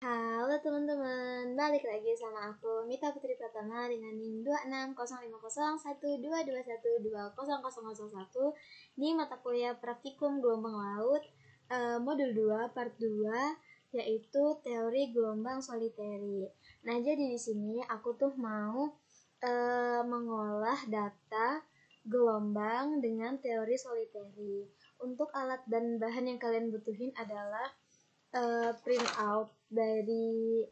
Halo teman-teman, balik lagi sama aku Mita Putri Pratama dengan NIM 26050122120001 di mata kuliah praktikum gelombang laut modul 2 part 2 yaitu teori gelombang soliteri. Nah, jadi di sini aku tuh mau mengolah data gelombang dengan teori soliteri. Untuk alat dan bahan yang kalian butuhin adalah print out dari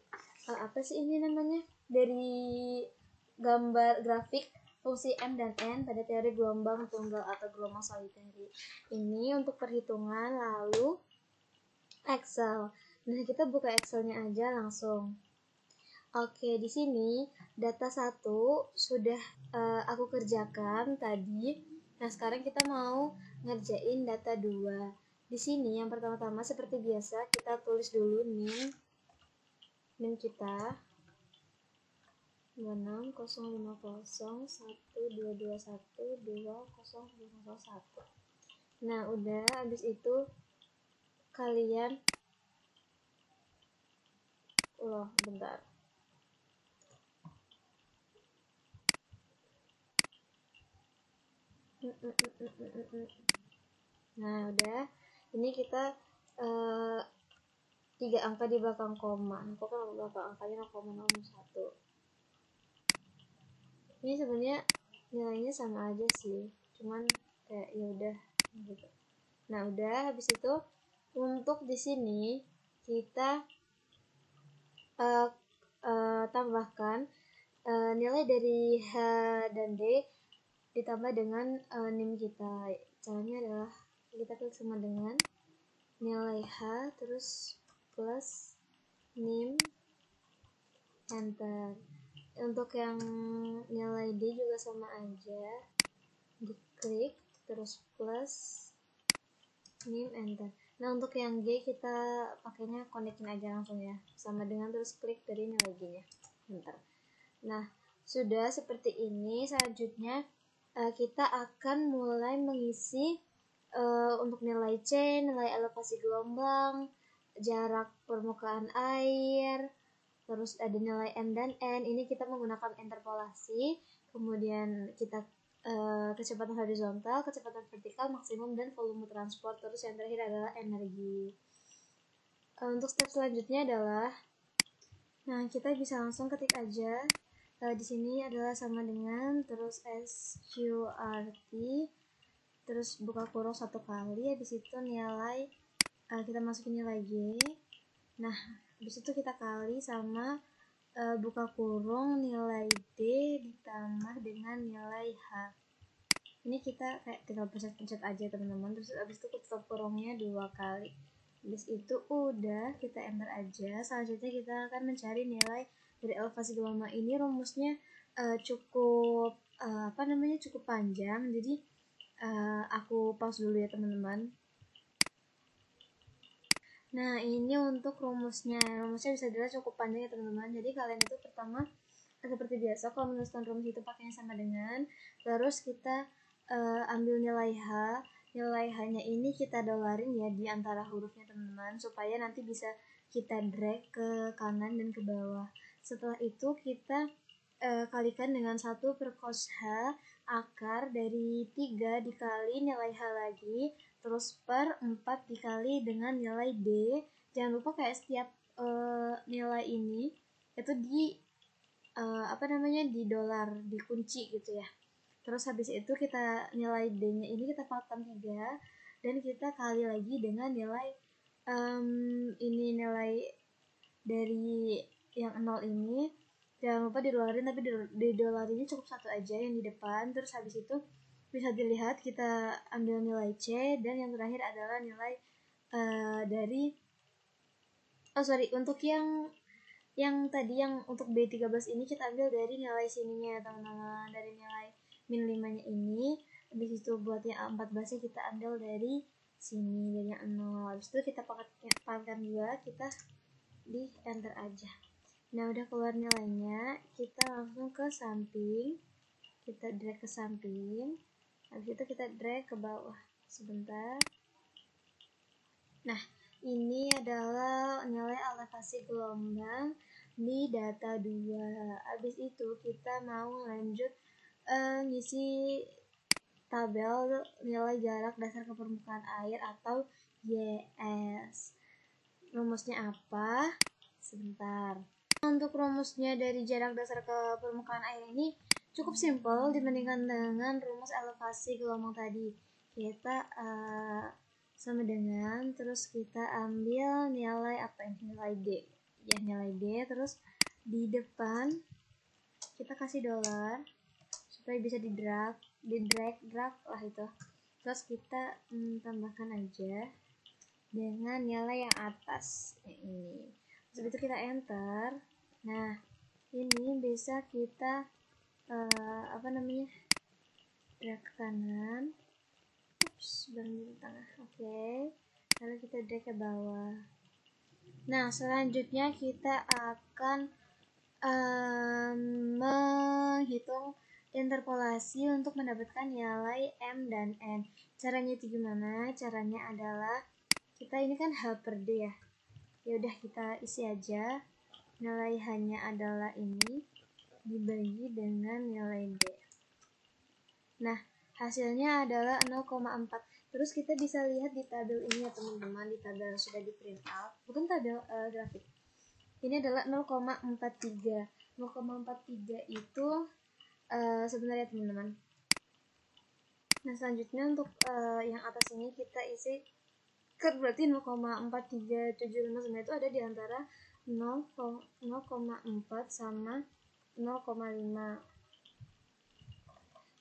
apa sih ini namanya, dari gambar grafik fungsi M dan N pada teori gelombang tunggal atau gelombang soliteri. Ini untuk perhitungan, lalu Excel. Nah, kita buka Excelnya aja langsung. Oke, di sini data 1 sudah aku kerjakan tadi. Nah, sekarang kita mau ngerjain data 2. Di sini yang pertama-tama seperti biasa kita tulis dulu NIM kita 26050122120001. Nah, udah, habis itu kalian bentar. Nah, udah. Ini kita 3 angka di belakang koma. Aku kan belakang angkanya 0,01. Ini sebenarnya nilainya sama aja sih, cuman kayak ya udah gitu. Nah, udah, habis itu untuk di sini kita tambahkan nilai dari H dan D ditambah dengan NIM kita. Caranya adalah kita klik sama dengan nilai H terus plus NIM, enter. Untuk yang nilai D juga sama aja, diklik terus plus NIM, enter. Nah, untuk yang G kita pakainya konekin aja langsung ya, sama dengan terus klik dari nilai G nya, enter. Nah, sudah seperti ini. Selanjutnya kita akan mulai mengisi untuk nilai C, nilai elevasi gelombang, jarak permukaan air, terus ada nilai M dan N. Ini kita menggunakan interpolasi, kemudian kita kecepatan horizontal, kecepatan vertikal, maksimum, dan volume transport. Terus yang terakhir adalah energi. Untuk step selanjutnya adalah, nah, kita bisa langsung ketik aja. Di sini adalah sama dengan terus SQRT, terus buka kurung 1 kali, habis itu nilai kita masukin nilai G. Nah, habis itu kita kali sama buka kurung nilai D ditambah dengan nilai H. Ini kita kayak tinggal pencet-pencet aja teman-teman. Terus habis itu tutup kurungnya 2 kali. Habis itu udah, kita enter aja. Selanjutnya kita akan mencari nilai dari elevasi gelombang. Ini rumusnya cukup cukup panjang. Jadi aku pause dulu ya teman-teman. Nah, ini untuk rumusnya bisa dilihat cukup panjang ya teman-teman. Jadi kalian itu pertama seperti biasa kalau menuliskan rumus itu pakainya sama dengan, terus kita ambil nilai H. Nilai H-nya ini kita dolarin ya di antara hurufnya teman-teman, supaya nanti bisa kita drag ke kanan dan ke bawah. Setelah itu kita kalikan dengan 1 per cos H akar dari 3 dikali nilai H lagi, terus per 4 dikali dengan nilai D. Jangan lupa kayak setiap nilai ini itu di di dolar, dikunci gitu ya. Terus habis itu kita nilai D-nya ini kita pangkat 3 dan kita kali lagi dengan nilai ini nilai dari yang 0 ini. Jangan lupa didolarin, tapi didolarinnya cukup 1 aja yang di depan. Terus habis itu bisa dilihat kita ambil nilai C, dan yang terakhir adalah nilai untuk yang tadi yang untuk B13 ini kita ambil dari nilai sininya teman-teman, dari nilai min 5 nya ini. Habis itu buat yang A14 nya kita ambil dari sini, dari yang 0. Habis itu kita pangkat 2, kita di enter aja. Nah, udah keluar nilainya, kita langsung ke samping, kita drag ke samping. Habis itu kita drag ke bawah sebentar. Nah, ini adalah nilai elevasi gelombang di data 2. Habis itu kita mau lanjut ngisi tabel nilai jarak dasar ke permukaan air atau YS. Rumusnya apa? Sebentar. Untuk rumusnya dari jarak dasar ke permukaan air ini cukup simpel dibandingkan dengan rumus elevasi gelombang tadi. Kita sama dengan, terus kita ambil nilai apa ini, nilai D ya, nilai D, terus di depan kita kasih $, supaya bisa di drag lah itu. Terus kita tambahkan aja dengan nilai yang atas ini. Terus itu kita enter. Nah, ini bisa kita drag ke kanan. Berhenti di tengah. Oke. Lalu kita drag ke bawah. Nah, selanjutnya kita akan menghitung interpolasi untuk mendapatkan nilai M dan N. Caranya itu gimana? Caranya adalah kita ini kan H per D ya. Ya udah kita isi aja. Nilai hanya adalah ini dibagi dengan nilai D. Nah, hasilnya adalah 0,4. Terus kita bisa lihat di tabel ini ya teman-teman, di tabel yang sudah di print out, bukan tabel grafik. Ini adalah 0,43. 0,43 itu sebenarnya teman-teman. Nah, selanjutnya untuk yang atas ini kita isi berarti 0,4375 itu ada di antara 0,4 sama 0,5.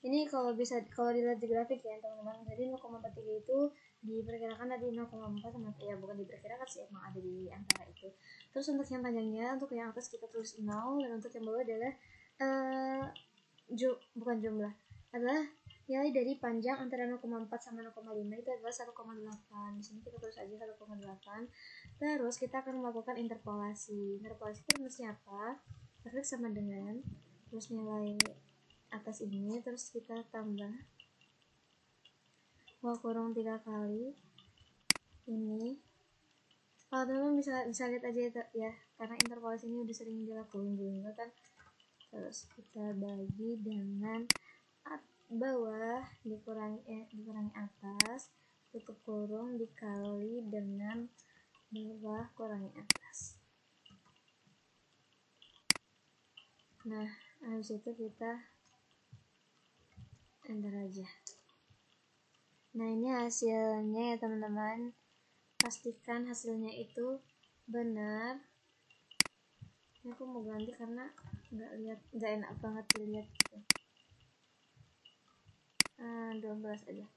Ini kalau dilihat di grafik ya teman-teman. Jadi 0,43 itu diperkirakan ada di 0,4 sama, ya bukan diperkirakan sih, emang ada di antara itu. Terus untuk yang panjangnya, untuk yang atas kita tulis 0, dan untuk yang bawah adalah bukan jumlah, adalah nilai dari panjang antara 0,4 sama 0,5 itu adalah 1,8. Di sini kita tulis aja 1,8. Terus kita akan melakukan interpolasi. Interpolasi itu rumusnya apa? Perfect sama dengan terus nilai atas ini, terus kita tambah kurung 3 kali ini. Kalau teman-teman bisa lihat aja ya, karena interpolasi ini udah sering dilakuin juga kan. Terus kita bagi dengan bawah dikurangi atas, tutup kurung dikali dengan bawah kurangi atas. Nah, habis itu kita enter aja. Nah, ini hasilnya ya teman-teman. Pastikan hasilnya itu benar. Ini aku mau ganti karena nggak enak banget dilihat gitu. 12 aja.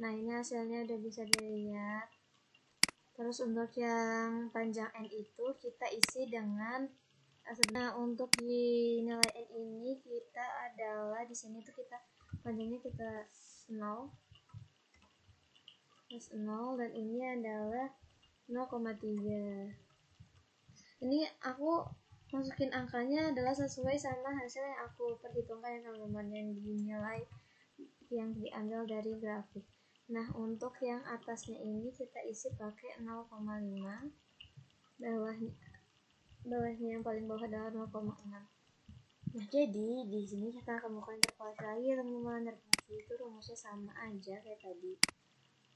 Nah, ini hasilnya udah bisa dilihat. Terus untuk yang panjang N itu kita isi dengan untuk di nilai N ini kita adalah di sini tuh kita panjangnya kita 0 plus 0, dan ini adalah 0,3. Ini aku masukin angkanya adalah sesuai sama hasil yang aku perhitungkan ya teman-teman, yang dinilai yang diambil dari grafik. Nah, untuk yang atasnya ini kita isi pakai 0,5, bawahnya yang paling bawah adalah 0,6. Nah, jadi di sini kita akan melakukan interpolasi lagi teman-teman. Interpolasi itu rumusnya sama aja kayak tadi.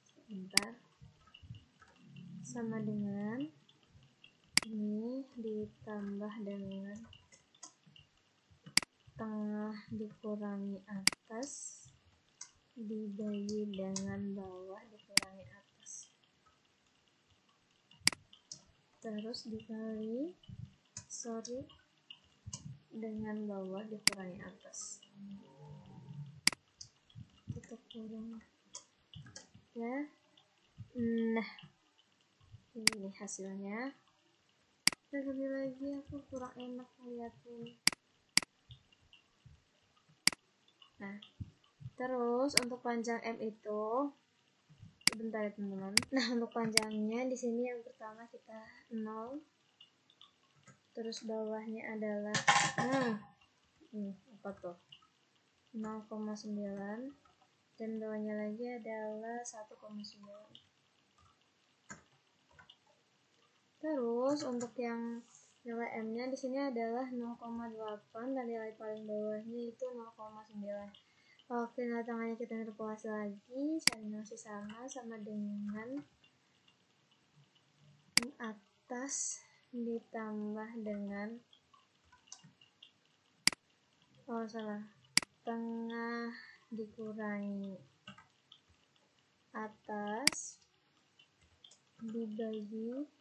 Sebentar. Sama dengan ini ditambah dengan tengah dikurangi atas dibagi dengan bawah dikurangi atas, terus dikali dengan bawah dikurangi atas, tutup kurung ya. Nah, ini hasilnya. Lagi aku kurang enak ngeliatin. Nah, terus untuk panjang M itu sebentar ya teman-teman. Nah, untuk panjangnya di sini yang pertama kita 0, terus bawahnya adalah apa tuh 0,9, dan bawahnya lagi adalah 1,9. Terus untuk yang nilai M-nya di sini adalah 0,8 dan nilai paling bawahnya itu 0,9. Oke, nilai tengahnya kita interpolasi lagi, caranya masih sama dengan atas ditambah dengan tengah dikurangi atas dibagi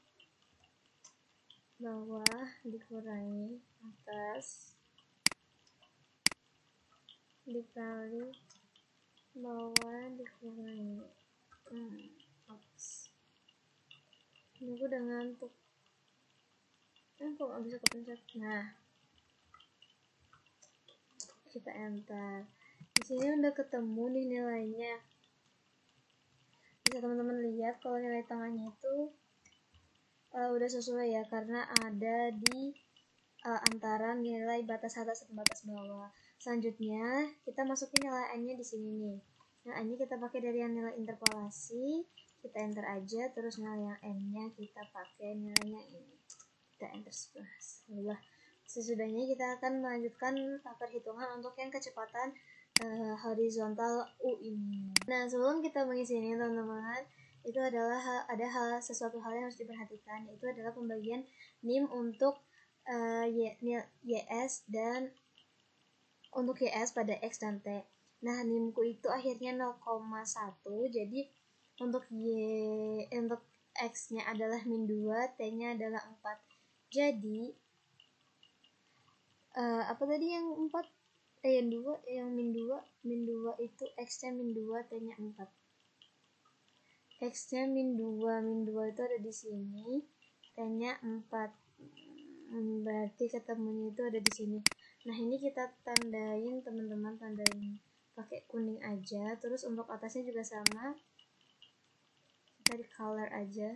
bawah dikurangi atas dikali bawah dikurangi atas. Ini aku udah ngantuk. Kok nggak bisa kepencet? Nah, kita enter. Di sini udah ketemu nih nilainya. Bisa teman-teman lihat kalau nilai tengahnya itu udah sesuai ya, karena ada di antara nilai batas atas dan batas bawah. Selanjutnya kita masukin nilai n-nya di sini nih. Nah, n-nya kita pakai dari yang nilai interpolasi, kita enter aja. Terus nilai yang n-nya kita pakai nilai yang ini, kita enter sebelah. Sesudahnya kita akan melanjutkan perhitungan untuk yang kecepatan horizontal U ini. Nah, sebelum kita mengisi ini teman-teman, itu adalah sesuatu hal yang harus diperhatikan, yaitu adalah pembagian NIM untuk YS dan untuk YS pada X dan T. Nah, NIM-ku itu akhirnya 0,1, jadi untuk untuk X-nya adalah -2, T-nya adalah 4. Jadi apa tadi yang 4? Yang 2, yang -2 itu X-nya -2, T-nya 4. X-nya -2 itu ada di sini, T-nya 4. Berarti ketemunya itu ada di sini. Nah, ini kita tandain teman-teman, tandain pakai kuning aja. Terus untuk atasnya juga sama, kita di color aja.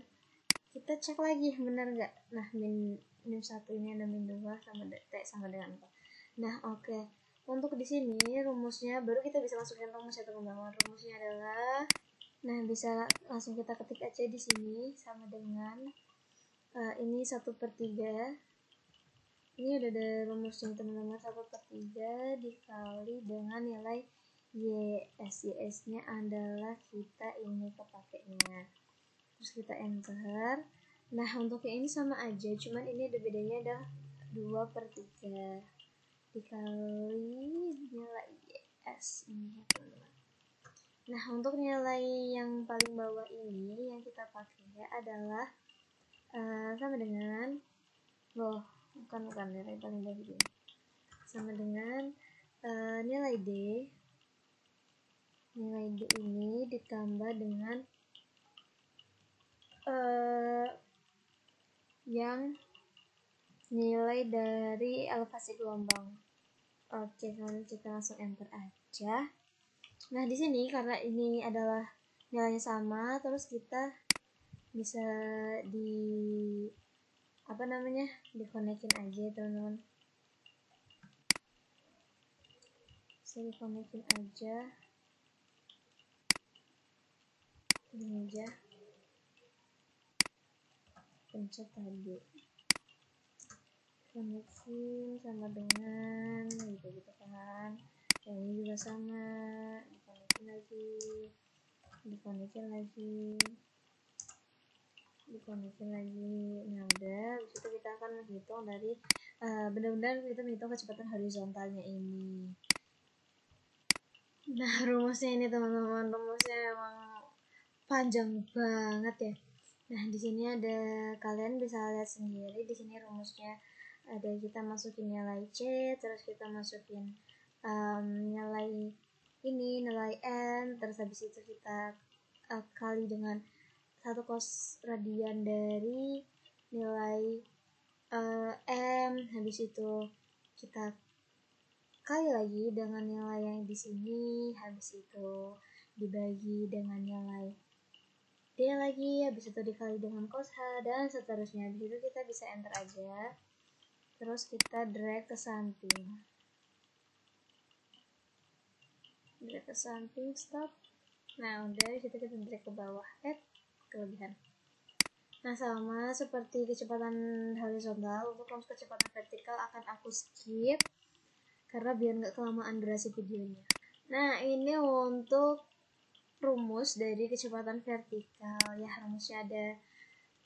Kita cek lagi benar nggak. Nah, min 1 ini ada -2 sama T sama dengan 4. Nah, oke. Untuk di sini rumusnya baru kita bisa masukin rumus ya teman-teman. Rumusnya adalah, nah bisa langsung kita ketik aja di sini, sama dengan ini 1/3. Ini udah ada rumusnya teman-teman, 1/3 dikali dengan nilai YS. YS-nya adalah kita ini kepakainya. Terus kita enter. Nah, untuk yang ini sama aja, cuman ini ada bedanya, ada 2/3 dikali nilai YS ini teman-teman. Nah, untuk nilai yang paling bawah ini yang kita pakai adalah sama dengan bukan nilai paling bawah ini, sama dengan nilai D ini ditambah dengan yang nilai dari elevasi gelombang. Oke, kalau kita langsung enter aja. Nah, di sini karena ini adalah nilainya sama, terus kita bisa dikonekin aja teman-teman. Bisa dikonekin aja ini aja, pencet tadi, konekin sama dengan gitu kan. Yang ini juga sama, dikonekin lagi. Nah, udah, habis itu kita akan menghitung dari benar-benar kita menghitung kecepatan horizontalnya ini. Nah, rumusnya ini teman-teman, rumusnya emang panjang banget ya. Nah, di sini ada, kalian bisa lihat sendiri di sini rumusnya ada, kita masukin nilai C, terus kita masukin nilai N, terus habis itu kita kali dengan 1 cos radian dari nilai M, habis itu kita kali lagi dengan nilai yang di sini, habis itu dibagi dengan nilai D lagi, habis itu dikali dengan cos H, dan seterusnya. Habis itu kita bisa enter aja, terus kita drag ke samping, stop. Nah, udah, disitu kita drag ke bawah, kelebihan. Nah, sama seperti kecepatan horizontal, untuk rumus kecepatan vertikal akan aku skip karena biar nggak kelamaan durasi videonya. Nah, ini untuk rumus dari kecepatan vertikal ya. Rumusnya ada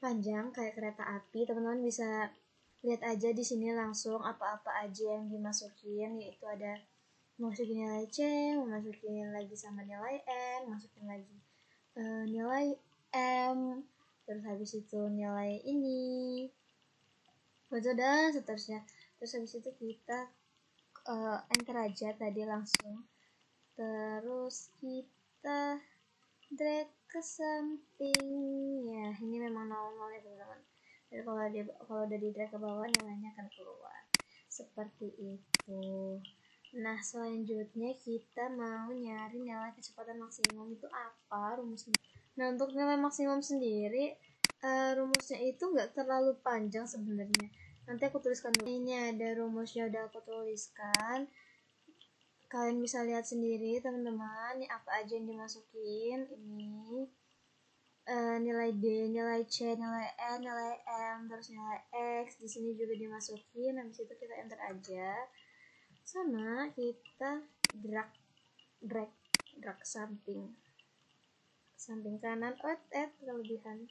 panjang kayak kereta api. Teman-teman bisa lihat aja di sini langsung apa-apa aja yang dimasukin, yaitu ada masukin nilai C, masukin lagi sama nilai N, masukin lagi nilai M, terus habis itu nilai ini, dan seterusnya. Terus habis itu kita enter aja tadi langsung, terus kita drag ke samping ya. Ini memang nol ya teman-teman. Dan kalau udah di drag ke bawah, nilainya akan keluar seperti itu. Nah, selanjutnya kita mau nyari nilai kecepatan maksimum itu apa rumusnya. Nah, untuk nilai maksimum sendiri rumusnya itu nggak terlalu panjang sebenarnya. Nanti aku tuliskan dulu. Ini ada rumusnya, udah aku tuliskan. Kalian bisa lihat sendiri teman-teman, ini apa aja yang dimasukin. Ini nilai D, nilai C, nilai N, nilai M, terus nilai X. Di sini juga dimasukin. Habis itu kita enter aja. Sama kita drag samping kanan, kelebihan.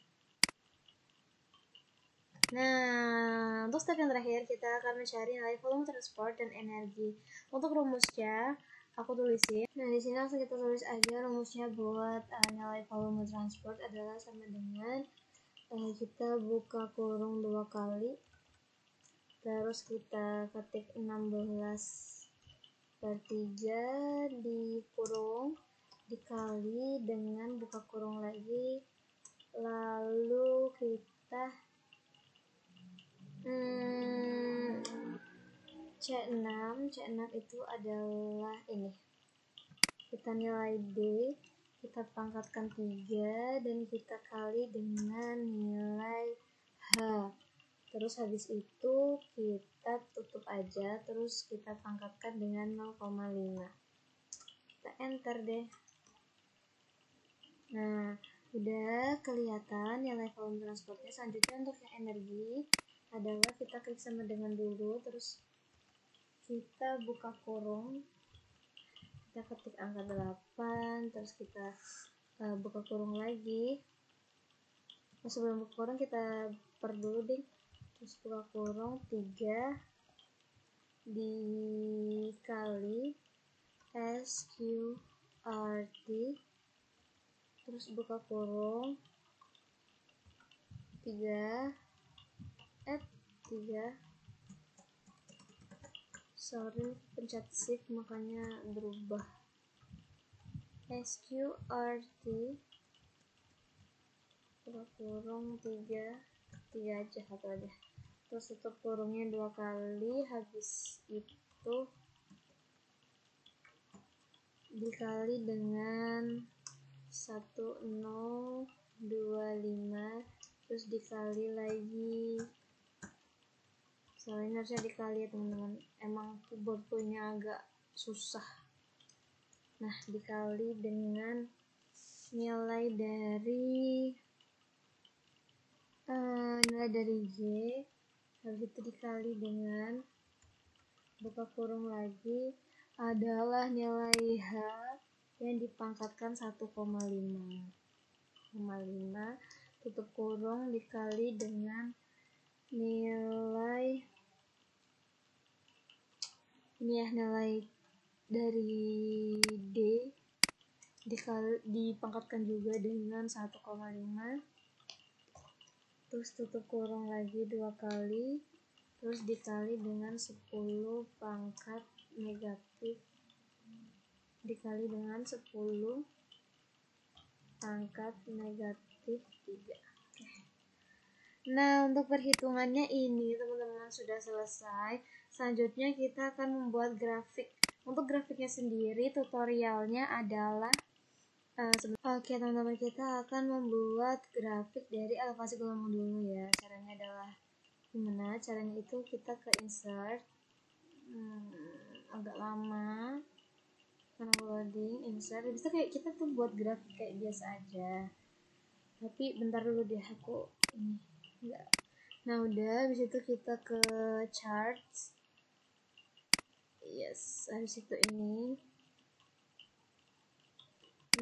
Nah, untuk step yang terakhir kita akan mencari nilai volume transport dan energi. Untuk rumusnya aku tulisin. Nah, di sini langsung kita tulis aja rumusnya buat nilai volume transport adalah sama dengan kita buka kurung 2 kali, terus kita ketik 16/3 di kurung dikali dengan buka kurung lagi, lalu kita C6 itu adalah ini, kita nilai D kita pangkatkan 3 dan kita kali dengan nilai H. Terus habis itu kita tutup aja, terus kita pangkatkan dengan 0,5. Kita enter deh. Nah, udah kelihatan nilai volume transportnya. Selanjutnya untuk yang energi adalah kita klik sama dengan dulu, terus kita buka kurung, kita ketik angka 8, terus kita buka kurung lagi. Sebelum buka kurung kita per dulu deh. Terus buka kurung 3 dikali SQRT, terus buka kurung 3 sorry pencet shift makanya berubah. SQRT buka kurung 3 aja, satu aja, terus tutup kurungnya 2 kali, habis itu dikali dengan 1025, terus dikali lagi. Soalnya harusnya dikali ya teman-teman, emang keyboardku ini agak susah. Nah, dikali dengan nilai dari G, habis itu dikali dengan buka kurung lagi adalah nilai H yang dipangkatkan 1,5, tutup kurung dikali dengan nilai ini ya, nilai dari D dipangkatkan juga dengan 1,5, terus tutup kurung lagi 2 kali, terus dikali dengan 10 pangkat negatif dikali dengan 10 pangkat negatif 3. Oke. Nah, untuk perhitungannya ini teman-teman sudah selesai. Selanjutnya kita akan membuat grafik. Untuk grafiknya sendiri tutorialnya adalah oke teman-teman, kita akan membuat grafik dari elevasi gelombang dulu ya. Caranya adalah gimana? Caranya itu kita ke insert, agak lama karena loading, insert. Bisa kayak kita tuh buat grafik kayak biasa aja. Tapi bentar dulu deh, aku ini enggak. Nah udah, habis itu kita ke charts. Yes, habis itu ini.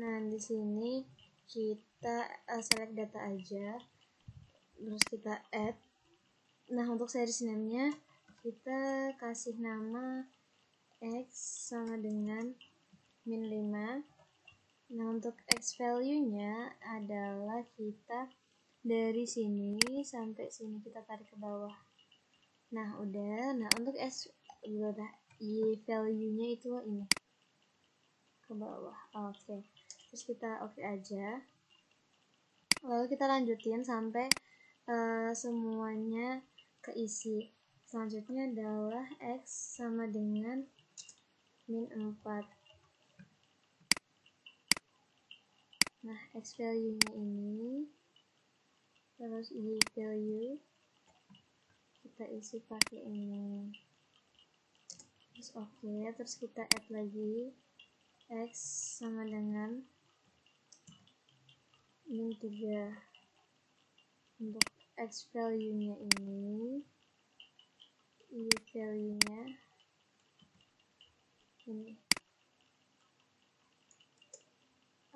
Nah di sini kita select data aja, terus kita add. Nah untuk series name-nya kita kasih nama X sama dengan min 5. Nah untuk X value-nya adalah kita dari sini sampai sini kita tarik ke bawah. Nah udah, nah untuk Y value-nya itu ini ke bawah. Oke. Terus kita oke aja. Lalu kita lanjutin sampai semuanya keisi. Selanjutnya adalah X sama dengan min 4. Nah, X value-nya ini, terus Y value kita isi pakai ini. Terus oke, terus kita add lagi X sama dengan min 3. Untuk X value-nya ini, Y value-nya ini.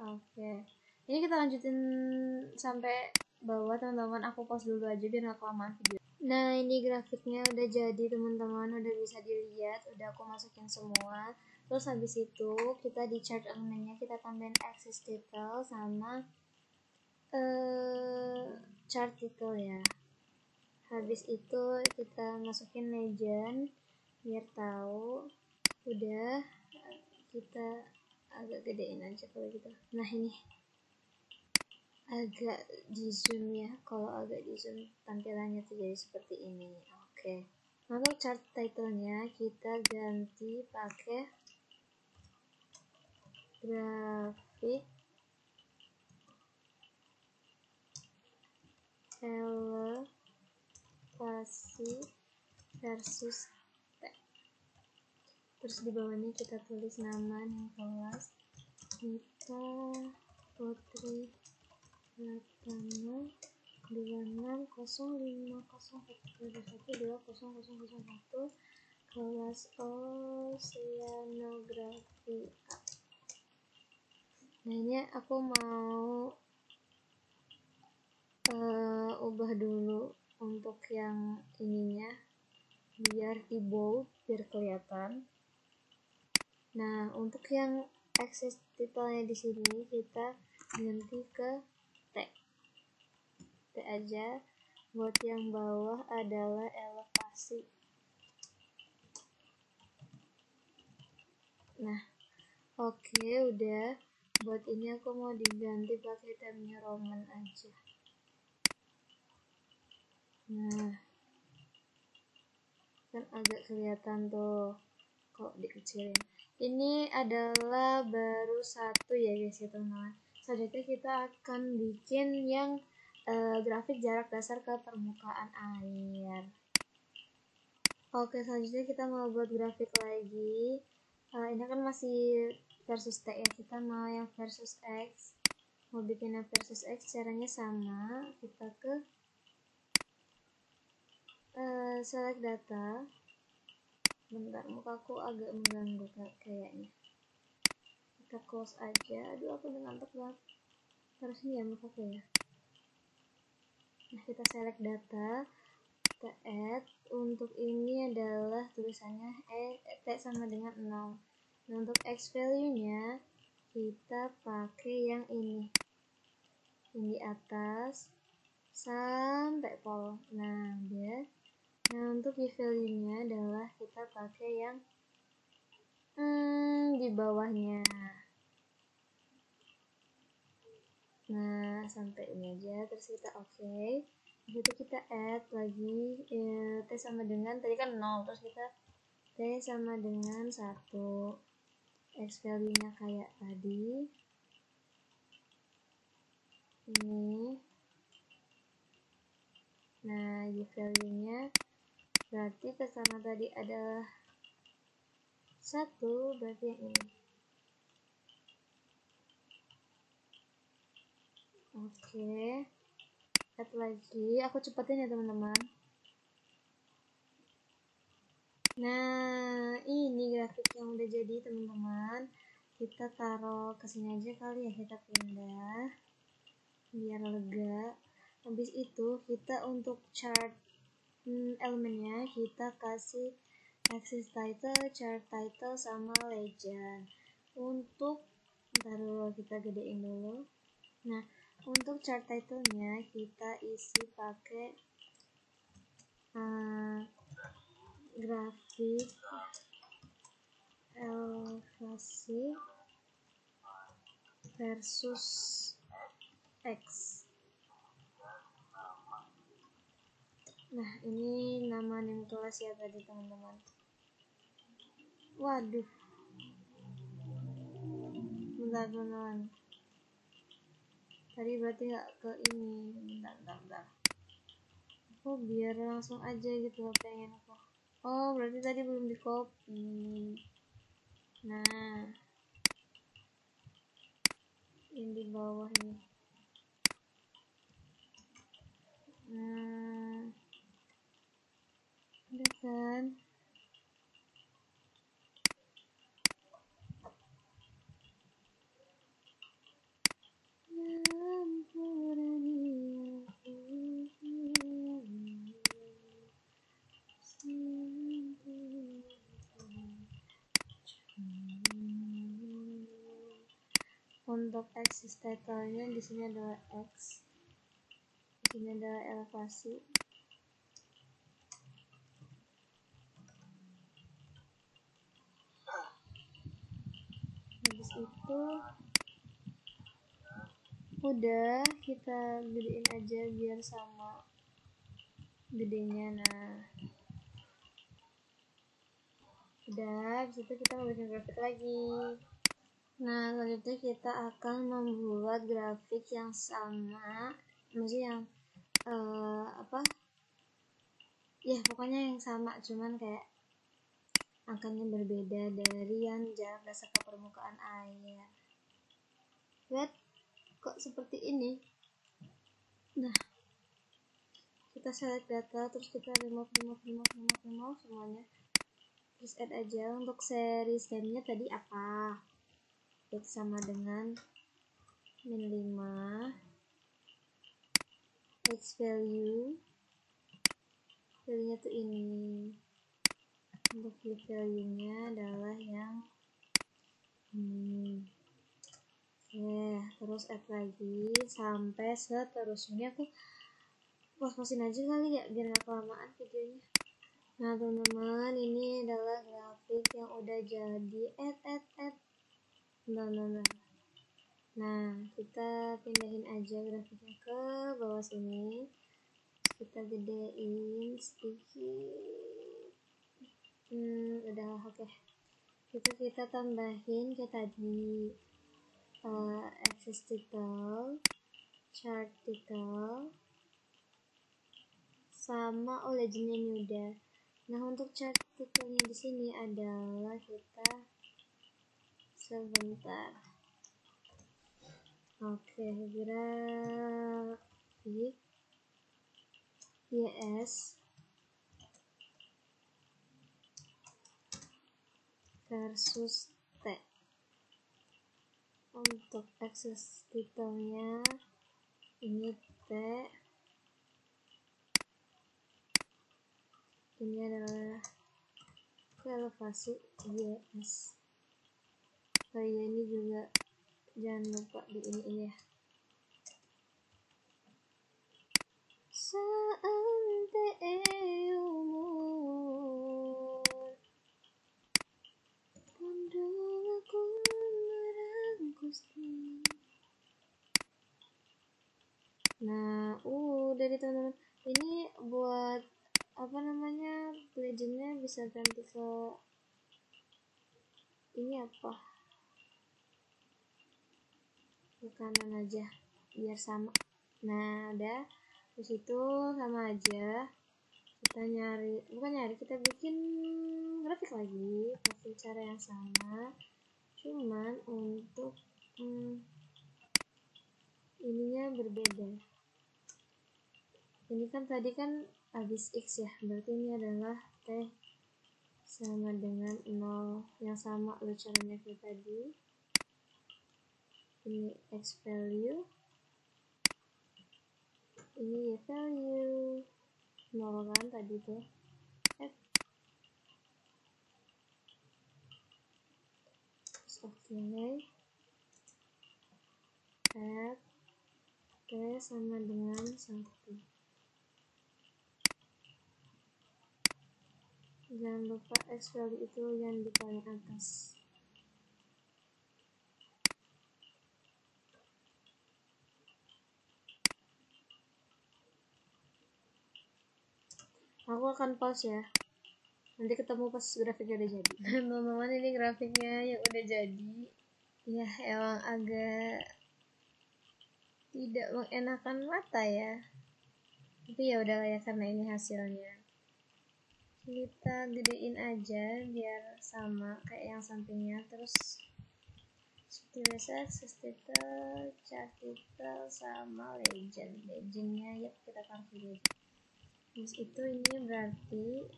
Oke, ini kita lanjutin sampai bawah teman-teman. Aku pause dulu aja biar gak kelamaan video. Nah ini grafiknya udah jadi teman-teman, udah bisa dilihat, udah aku masukin semua. Terus habis itu kita di chart elemennya kita tambahin axis title sama chart title ya. Habis itu kita masukin legend biar tahu. Udah, kita agak gedein aja kalau gitu. Nah ini agak di zoom ya, kalau agak di zoom tampilannya tuh jadi seperti ini. Oke. Untuk chart title-nya kita ganti pakai grafik elevasi versus tag. Terus di bawahnya kita tulis nama Nicholas Nita Putri Ratana 2605012001 kelas oceanografi A. Nah ini aku mau ubah dulu untuk yang ininya biar di bold biar kelihatan. Nah untuk yang access title-nya di sini kita ganti ke T aja. Buat yang bawah adalah elevasi. Nah oke, udah. Buat ini aku mau diganti pakai Times New Roman aja. Nah kan agak kelihatan tuh kok dikecilin. Ini adalah baru satu ya guys ya teman-teman. Selanjutnya kita akan bikin yang grafik jarak dasar ke permukaan air. Oke, selanjutnya kita mau buat grafik lagi. Ini kan masih versus T ya, kita mau yang versus X. Mau bikin yang versus X caranya sama, kita ke select data. Bentar, mukaku agak mengganggu kayaknya. Kita close aja. Aduh, aku udah ngantuk banget. Harusnya ya mukaku ya. Nah, kita select data, kita add. Untuk ini adalah tulisannya T sama dengan 0. Nah, untuk X value-nya kita pakai yang ini. Yang di atas sampai pol. Nah, udah. Nah, untuk Y value-nya adalah kita pakai yang di bawahnya. Nah, sampai ini aja. Terus kita oke. Terus itu kita add lagi T sama dengan, tadi kan 0. Terus kita T sama dengan 1. X value-nya kayak tadi. Ini. Nah, Y value-nya berarti karena tadi adalah 1, berarti yang ini. Oke. add lagi, aku cepetin ya teman-teman. Nah, ini grafik yang udah jadi teman-teman. Kita taruh kesini aja kali ya, kita pindah biar lega. Habis itu kita untuk chart elemennya kita kasih axis title, chart title, sama legend. Untuk ntar dulu kita gedein dulu. Nah, untuk chart title-nya kita isi pakai grafik elevasi versus X. Nah, ini nama name kelas ya tadi teman-teman. Waduh, bentar teman-teman. Tadi berarti nggak ke ini. Bentar. Oh, biar langsung aja gitu loh pengen aku. Oh, berarti tadi belum di copy. Nah, ini di bawah nih. Nah, udah kan? Untuk axis title-nya di sini adalah X, di sini adalah elevasi. Habis itu udah kita gedein aja biar sama gedenya. Nah, udah, habis itu kita bikin grafik lagi. Nah, selanjutnya kita akan membuat grafik yang sama, maksudnya yang ya pokoknya yang sama, cuman kayak angkanya berbeda dari yang jarak dasar ke permukaan air. Lihat, kok seperti ini. Nah, kita select data, terus kita remove semuanya, terus add aja. Untuk seri stemnya tadi apa? X sama dengan min 5, X value nya tuh ini. Untuk value nya adalah yang ini. Terus add lagi sampai seterusnya. Aku pos-posin aja kali ya biar gak kelamaan videonya. Nah teman-teman, ini adalah grafik yang udah jadi. Add. Nah, kita pindahin aja grafiknya ke bawah sini. Terus kita gedein sedikit. Udah oke. Kita tambahin kayak tadi axis title, chart title, sama legendnya ini udah. Nah, untuk chart title-nya di sini adalah kita sebentar. Oke, grafik YS versus T. Untuk axis title-nya ini T, ini adalah elevasi YS. Oh iya, ini juga jangan lupa di ini ya. Sampai umur pandang aku merangkusti. Nah, udah nih teman-teman. Ini buat legendnya bisa ganti ke ini apa? Ke kanan aja biar sama. Nah, udah. Terus itu sama aja. Kita kita bikin grafik lagi pakai cara yang sama. Cuman untuk ininya berbeda. ini kan tadi kan habis X ya, berarti ini adalah T sama dengan 0 yang sama lucurannya kayak tadi. Ini X value, ini Y value 0 kan tadi tuh. Oke, F T sama dengan 1. Jangan lupa X value itu yang di paling atas. Aku akan pause ya, nanti ketemu pas grafiknya udah jadi. Teman-teman, ini grafiknya yang udah jadi. Ya emang agak tidak mengenakan mata ya, tapi ya udah ya, karena ini hasilnya. Kita gedein aja biar sama kayak yang sampingnya. Terus seperti biasa access title, chart title sama legendnya ya kita taruh aja. Terus itu ini berarti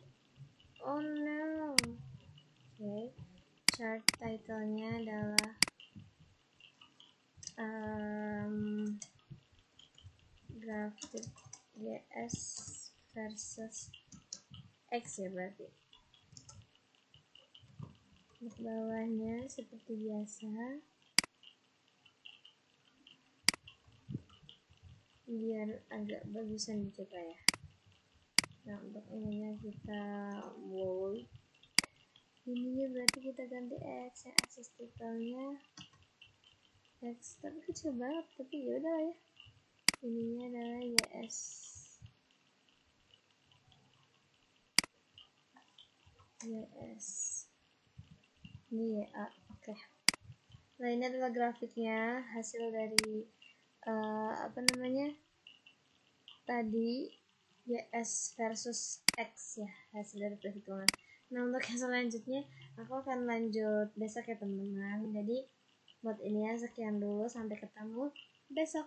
oh no, okay. Chart titlenya adalah grafik GS versus X ya berarti. Untuk bawahnya seperti biasa, biar agak bagusan dikit lah ya. Nah untuk ininya kita bold, ininya berarti kita ganti X, yang akses titelnya X, tapi kecil banget, tapi yaudah ya. Ininya adalah YS, ini YA. Oke. Nah ini adalah grafiknya, hasil dari tadi YS versus X ya, hasil dari perhitungan. Nah untuk yang selanjutnya aku akan lanjut besok ya teman-teman. Jadi buat ini ya sekian dulu, sampai ketemu besok.